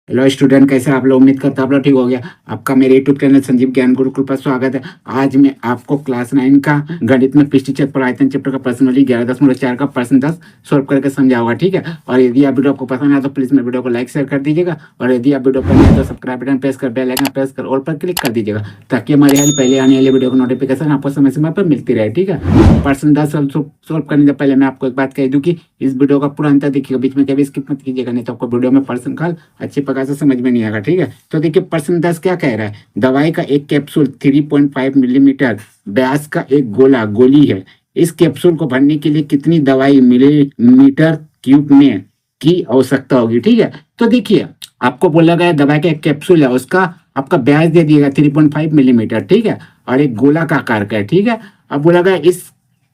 Hello student, कैसे आप लोग? उम्मीद करते हैं आप लोग ठीक हो गया। आपका मेरे यूट्यूब चैनल संजीव ज्ञान गुरुकुल पर स्वागत है। आज मैं आपको क्लास 9 का गणित में पृष्ठ छेद आयतन चैप्टर का प्रश्न नंबर 11.4 का प्रश्न 10 सॉल्व करके समझाऊंगा, ठीक है। और यदि आप वीडियो को पसंद आए तो प्लीज मेरे वीडियो को लाइक शेयर कर दीजिएगा। और यदि आप वीडियो पर नए हैं तो सब्सक्राइब बटन प्रेस कर बेल आइकन प्रेस कर ऑल पर क्लिक कर दीजिएगा, ताकि हमारे यहाँ पहले आने वाली वीडियो को नोटिफिकेशन आपको समय समय पर मिलती रहे, ठीक है। प्रश्न 10 सॉल्व करने से पहले मैं आपको एक बात कह दूं कि इस वीडियो का पूरा अंत देखिएगा, बीच में कभी स्किप मत कीजिएगा, नहीं तो आपको वीडियो में प्रश्न काल अच्छी प्रकार से समझ में नहीं आएगा, ठीक है। तो देखिए प्रश्न 10 क्या कह रहा है। दवाई का एक कैप्सूल 3.5 मिलीमीटर व्यास का एक गोली है। इस कैप्सूल को भरने के लिए कितनी दवाई मिलीमीटर क्यूब में की आवश्यकता होगी, ठीक है। तो देखिए आपको बोला गया दवाई का एक कैप्सूल है, उसका आपका व्यास दे दिएगा 3.5 मिलीमीटर, ठीक है, और एक गोला का आकार का है, ठीक है। अब बोला गया इस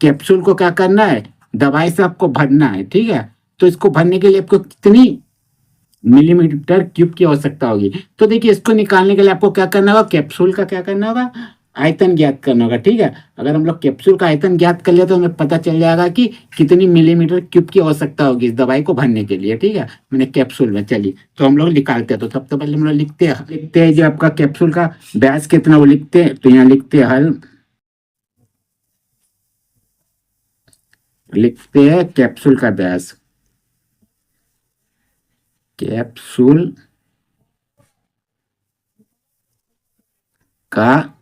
कैप्सूल को क्या करना है, दवाई से आपको भरना है, ठीक है। तो इसको भरने के लिए आपको कितनी मिलीमीटर क्यूब की आवश्यकता होगी। तो देखिए इसको निकालने के लिए आपको क्या करना होगा, कैप्सूल का क्या करना होगा, आयतन ज्ञात करना होगा, ठीक है। अगर हम लोग कैप्सूल का आयतन ज्ञात कर लिया तो हमें पता चल जाएगा कि कितनी मिलीमीटर क्यूब की आवश्यकता होगी इस दवाई को भरने के लिए, ठीक है, मैंने कैप्सूल में। चलिए तो हम लोग निकालते हैं। तो सबसे पहले हम लोग लिखते हैं जो आपका कैप्सूल का व्यास कितना वो लिखते हैं। तो यहाँ लिखते हैं हल, लिखते हैं कैप्सूल का व्यास, कैप्सूल का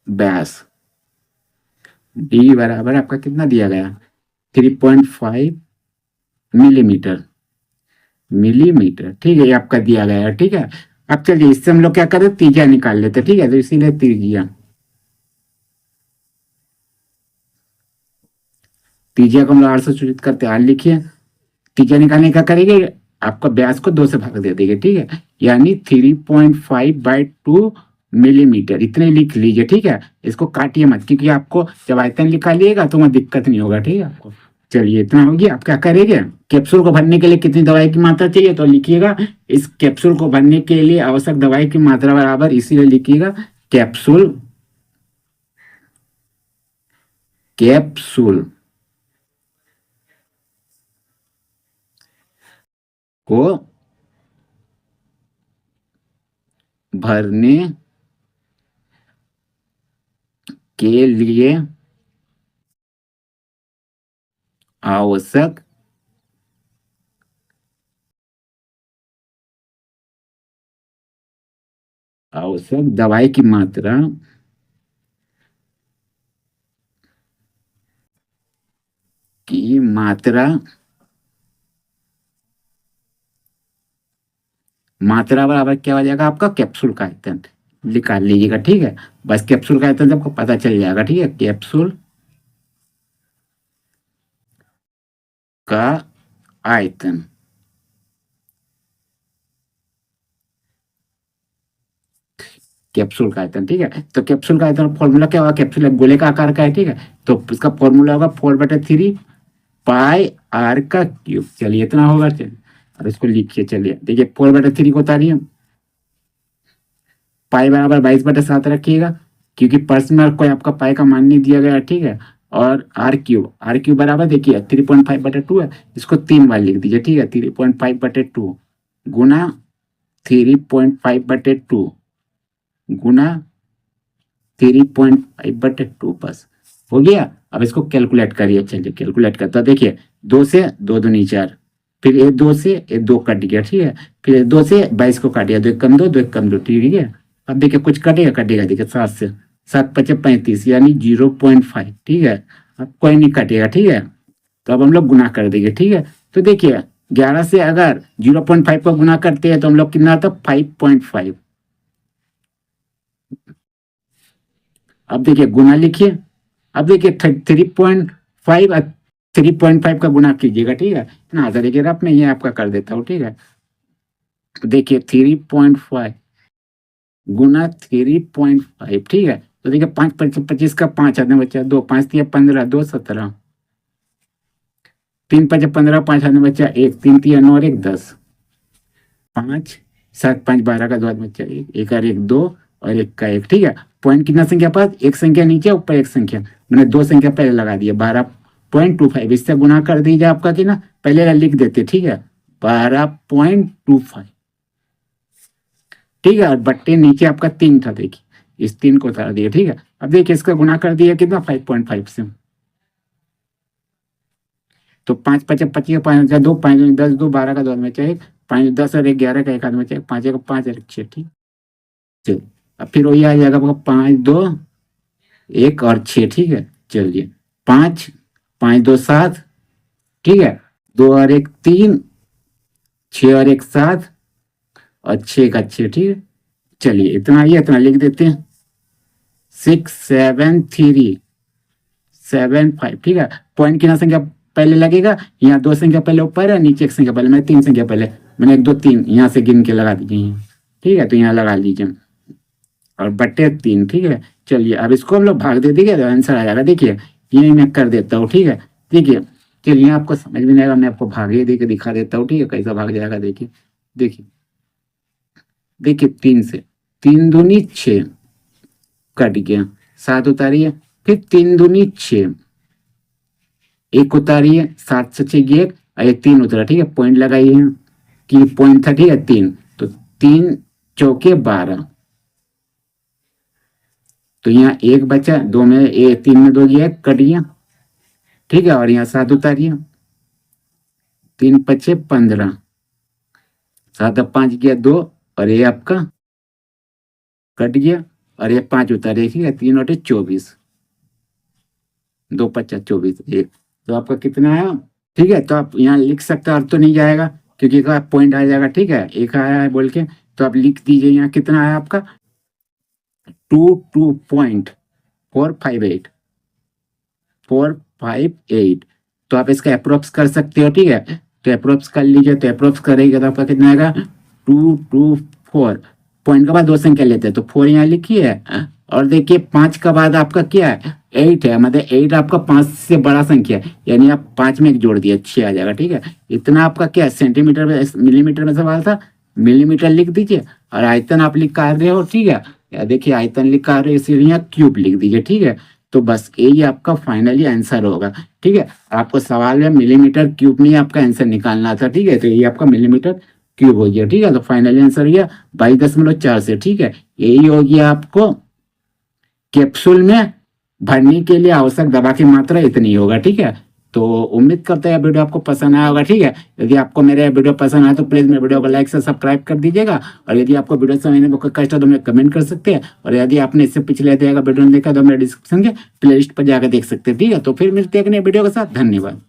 व्यास डी बराबर आपका कितना दिया गया, 3.5 मिलीमीटर, ठीक है, ये आपका दिया गया है, ठीक है। अब चलिए इससे हम लोग क्या करें, त्रिज्या निकाल लेते, ठीक है। तो इसीलिए त्रिज्या को हम लोग 8 से सूचित करते हैं। लिखिए त्रिज्या निकालने का करेंगे, आपका व्यास को 2 से भाग दे देंगे, ठीक है, यानी 3.5/2 मिलीमीटर, इतने लिख लीजिए, ठीक है। इसको काटिए मत, क्योंकि आपको जब आयतन निकालिएगा तो वहां दिक्कत नहीं होगा, ठीक है आपको। चलिए इतना हो गया। आप क्या करेंगे, कैप्सूल को भरने के लिए कितनी दवाई की मात्रा चाहिए, तो लिखिएगा इस कैप्सूल को भरने के लिए आवश्यक दवाई की मात्रा बराबर, इसीलिए लिखिएगा कैप्सूल कैप्सूल को भरने के लिए आवश्यक दवाई की मात्रा मात्रा बराबर क्या हो जाएगा, आपका कैप्सूल का आयतन निकाल लीजिएगा, ठीक है। बस कैप्सूल का आयतन आपको पता चल जाएगा, ठीक है। का आयतन कैप्सूल का आयतन, ठीक है। तो कैप्सूल का आयतन फॉर्मूला क्या होगा, कैप्सूल एक गोले का आकार का है, ठीक है। तो इसका फॉर्मूला होगा 4/3 पाई आर का क्यूब। चलिए इतना होगा, चलिए और इसको लिखिए। चलिए देखिए 4/3 को उतारिए, पाई बराबर 22/7 रखिएगा, क्योंकि प्रश्न में कोई आपका पाई का मान नहीं दिया गया, ठीक है। और आर क्यूब बराबर देखिए 3.5/2 है, इसको 3 बार लिख दीजिए, ठीक है। 3.5/2 गुना 3.5/2 गुना 3.5/2, बस हो गया। अब इसको कैलकुलेट करिए। चलिए कैलकुलेट करता देखिए, 2 से 2 दूनी 4, फिर ये 2 से ये 2 कट गया, ठीक है। फिर 2 से 22 को काट दिया, 2 कम 2, 2 कम 2, ठीक है। अब देखिए कुछ कटेगा देखिए 7 से 7×5 = 35, यानी 0.5, ठीक है। अब कोई नहीं कटेगा, ठीक है। तो अब हम लोग गुना कर देंगे, ठीक है। तो देखिए 11 से अगर 0.5 को गुना करते हैं तो हम लोग कितना आता, 5.5। अब देखिए गुना लिखिए, अब देखिए 3.5 का गुना कीजिएगा, ठीक है। इतना आता देखिए, अब मैं ये आपका कर देता हूँ, ठीक है। तो देखिए 3.5 गुना 3.5, ठीक है। तो देखिए 5×25 का 5 आने बच्चा 2, 5×3 = 15, 2 17, 3×5 = 15, 5 आने बच्चा 1, 3×3 = 9 और 1 10, 5 7 5 12 का 2 बच्चा 1, 1 और 1 2 और 1 का 1, ठीक है। पॉइंट कितना संख्या पास, एक संख्या नीचे ऊपर एक संख्या, मैंने 2 संख्या पहले लगा दिया, 12.25, इससे गुना कर दीजिए आपका कि ना, पहले लिख देते, ठीक है। 12.25, ठीक है। और बट्टे नीचे आपका 3 था, देखिए इस 3 को उतार दिया, ठीक है। अब देखिए इसका गुना कर दिया कितना, 5.5 से। तो 5 5 25, 5 2 5 10 2 12 का 2 में चाहिए, 5 10 और 11 का 1 हाथ में चाहिए, 5 1 5 और 6, ठीक। चलिए अब फिर वही आ जाएगा आपका 5 2 1 और 6, ठीक है। चलिए 5 5 2 7, ठीक है। 2 और 1 3, 6 और 1 7 और 6 का 6, ठीक है। चलिए इतना ही, इतना लिख देते हैं, 6 7 3 7 5, ठीक है। पॉइंट की संख्या पहले लगेगा, यहाँ 2 संख्या पहले ऊपर है, नीचे 1 संख्या पहले, मैं 3 संख्या पहले, मैंने 1 2 3 यहाँ से गिन के लगा दीजिए, ठीक है। तो यहाँ लगा लीजिए और बट्टे 3, ठीक है। चलिए अब इसको हम लोग भाग दे देंगे तो आंसर आ जाएगा। देखिए ये मैं कर देता हूँ, ठीक है। देखिए चलिए आपको समझ में नहीं आएगा, मैं आपको भागे दे के दिखा देता हूँ, ठीक है, कैसा भाग जाएगा। देखिए देखिए देखिए 3 से 3 दूनी 6, कट गया, 7 उतारिए, फिर 3 दूनी 6, 1 उतारिए, 7 से 6 1 और ये 3 उतरा, ठीक है। पॉइंट लगाइए कि पॉइंट था, ठीक है, 3, तो 3 चौके 12, तो यहाँ 1 बचा, 2 में 3 में 2 गया, कट गया, ठीक है। और यहाँ 7 उतारिए, 3 5 15, 7 5 गया 2 और ये आपका कट गया, और ये 5 उतारिए, ठीक है। 3 और 24, 2 5 24 1, तो आपका कितना आया, ठीक है। तो आप यहाँ लिख सकते हो, अर्थ तो नहीं जाएगा क्योंकि पॉइंट आ जाएगा, ठीक है। 1 आया है बोल के, तो आप लिख दीजिए यहाँ कितना आया आपका 22.458 458, तो आप इसका अप्रोक्स कर सकते हो, ठीक है। तो अप्रोक्स कर लीजिए, तो अप्रोक्स करेंगे तो आपका कितना आएगा 224, पॉइंट के बाद 2 संख्या लेते हैं तो 4 यहाँ लिखिए, और देखिए 5 का बाद आपका क्या है 8 है, मतलब 8 आपका 5 से बड़ा संख्या है, यानी आप 5 में 1 जोड़ दिए 6 आ जाएगा, ठीक है। इतना आपका क्या सेंटीमीटर में, मिलीमीटर में सवाल था, मिलीमीटर लिख दीजिए, और आयतन आप लिख रहे हो, ठीक है। या देखिए आयतन लिख रहे हो, इसीलिए यहाँ क्यूब लिख दीजिए, ठीक है। तो बस यही आपका फाइनली आंसर होगा, ठीक है। आपको सवाल में मिलीमीटर क्यूब में आपका आंसर निकालना था, ठीक है। तो ये आपका मिलीमीटर क्यूब हो गया, ठीक है। तो फाइनली आंसर हो गया 22.4 से, ठीक है। यही हो गया आपको कैप्सूल में भरने के लिए आवश्यक दवा की मात्रा इतनी होगा, ठीक है। तो उम्मीद करते हैं वीडियो आपको पसंद आया होगा, ठीक है। यदि आपको मेरे वीडियो पसंद आए तो प्लीज मेरे वीडियो को लाइक से सब्सक्राइब कर दीजिएगा, और यदि आपको वीडियो समझने में कोई कष्ट हो तो मेरे कमेंट कर सकते हैं, और यदि आपने इससे पिछले वीडियो देखा तो मेरे डिस्क्रिप्शन के प्लेलिस्ट पर जाकर देख सकते हैं, ठीक है। तो फिर मिलते हैं एक नए वीडियो के साथ, धन्यवाद।